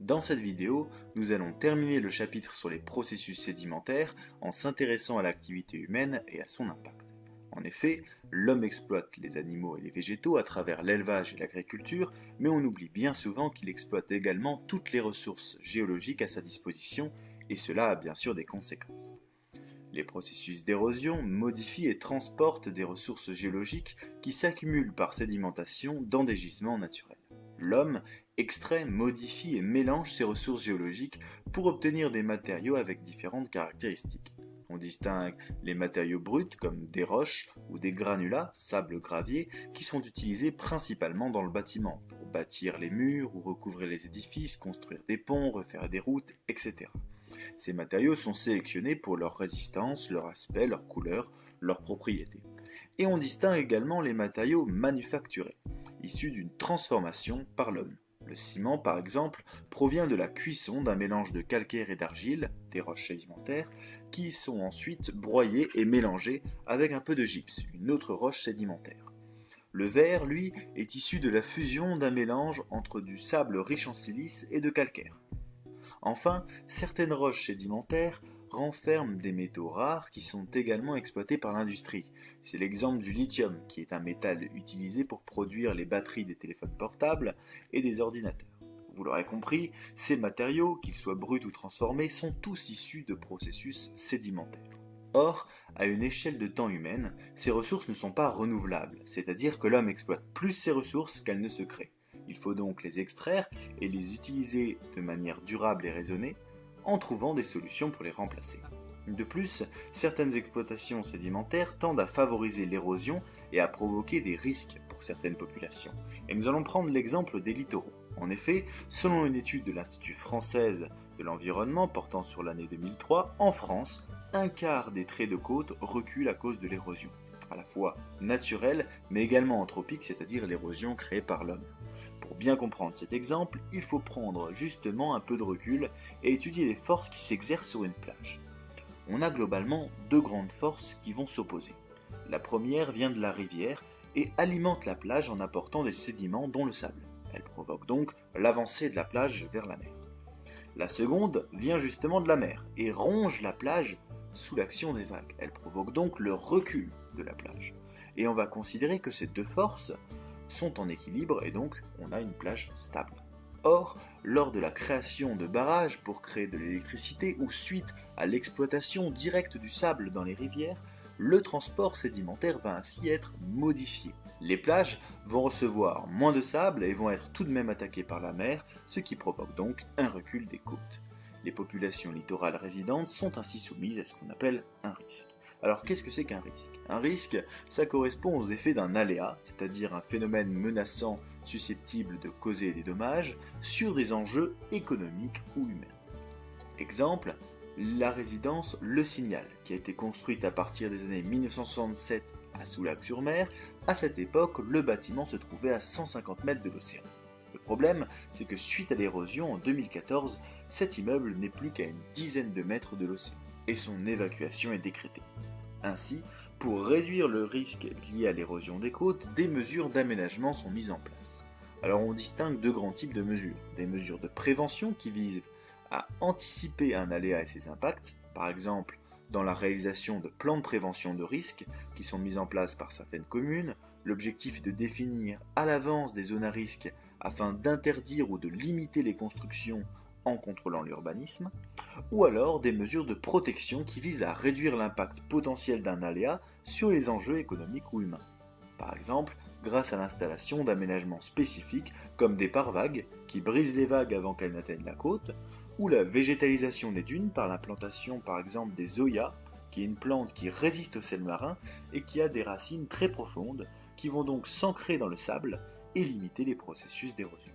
Dans cette vidéo, nous allons terminer le chapitre sur les processus sédimentaires en s'intéressant à l'activité humaine et à son impact. En effet, l'homme exploite les animaux et les végétaux à travers l'élevage et l'agriculture, mais on oublie bien souvent qu'il exploite également toutes les ressources géologiques à sa disposition, et cela a bien sûr des conséquences. Les processus d'érosion modifient et transportent des ressources géologiques qui s'accumulent par sédimentation dans des gisements naturels. L'homme extrait, modifie et mélange ces ressources géologiques pour obtenir des matériaux avec différentes caractéristiques. On distingue les matériaux bruts comme des roches ou des granulats, sable gravier, qui sont utilisés principalement dans le bâtiment, pour bâtir les murs ou recouvrir les édifices, construire des ponts, refaire des routes, etc. Ces matériaux sont sélectionnés pour leur résistance, leur aspect, leur couleur, leurs propriétés. Et on distingue également les matériaux manufacturés, issus d'une transformation par l'homme. Le ciment, par exemple, provient de la cuisson d'un mélange de calcaire et d'argile, des roches sédimentaires, qui sont ensuite broyées et mélangées avec un peu de gypse, une autre roche sédimentaire. Le verre, lui, est issu de la fusion d'un mélange entre du sable riche en silice et de calcaire. Enfin, certaines roches sédimentaires renferment des métaux rares qui sont également exploités par l'industrie. C'est l'exemple du lithium, qui est un métal utilisé pour produire les batteries des téléphones portables et des ordinateurs. Vous l'aurez compris, ces matériaux, qu'ils soient bruts ou transformés, sont tous issus de processus sédimentaires. Or, à une échelle de temps humaine, ces ressources ne sont pas renouvelables, c'est-à-dire que l'homme exploite plus ces ressources qu'elles ne se créent. Il faut donc les extraire et les utiliser de manière durable et raisonnée, en trouvant des solutions pour les remplacer. De plus, certaines exploitations sédimentaires tendent à favoriser l'érosion et à provoquer des risques pour certaines populations. Et nous allons prendre l'exemple des littoraux. En effet, selon une étude de l'Institut française de l'environnement portant sur l'année 2003, en France, un quart des traits de côte reculent à cause de l'érosion, à la fois naturelle mais également anthropique, c'est-à-dire l'érosion créée par l'homme. Pour bien comprendre cet exemple, il faut prendre justement un peu de recul et étudier les forces qui s'exercent sur une plage. On a globalement deux grandes forces qui vont s'opposer. La première vient de la rivière et alimente la plage en apportant des sédiments dont le sable. Elle provoque donc l'avancée de la plage vers la mer. La seconde vient justement de la mer et ronge la plage sous l'action des vagues. Elle provoque donc le recul de la plage. Et on va considérer que ces deux forces sont en équilibre et donc on a une plage stable. Or, lors de la création de barrages pour créer de l'électricité ou suite à l'exploitation directe du sable dans les rivières, le transport sédimentaire va ainsi être modifié. Les plages vont recevoir moins de sable et vont être tout de même attaquées par la mer, ce qui provoque donc un recul des côtes. Les populations littorales résidentes sont ainsi soumises à ce qu'on appelle un risque. Alors qu'est-ce que c'est qu'un risque ? Un risque, ça correspond aux effets d'un aléa, c'est-à-dire un phénomène menaçant susceptible de causer des dommages, sur des enjeux économiques ou humains. Exemple, la résidence Le Signal, qui a été construite à partir des années 1967 à Soulac-sur-Mer. À cette époque, le bâtiment se trouvait à 150 mètres de l'océan. Le problème, c'est que suite à l'érosion en 2014, cet immeuble n'est plus qu'à une dizaine de mètres de l'océan, et son évacuation est décrétée. Ainsi, pour réduire le risque lié à l'érosion des côtes, des mesures d'aménagement sont mises en place. Alors on distingue deux grands types de mesures. Des mesures de prévention qui visent à anticiper un aléa et ses impacts, par exemple dans la réalisation de plans de prévention de risques qui sont mis en place par certaines communes. L'objectif est de définir à l'avance des zones à risque afin d'interdire ou de limiter les constructions en contrôlant l'urbanisme, ou alors des mesures de protection qui visent à réduire l'impact potentiel d'un aléa sur les enjeux économiques ou humains. Par exemple, grâce à l'installation d'aménagements spécifiques comme des pare-vagues qui brisent les vagues avant qu'elles n'atteignent la côte, ou la végétalisation des dunes par l'implantation par exemple des zoyas, qui est une plante qui résiste au sel marin et qui a des racines très profondes qui vont donc s'ancrer dans le sable et limiter les processus d'érosion.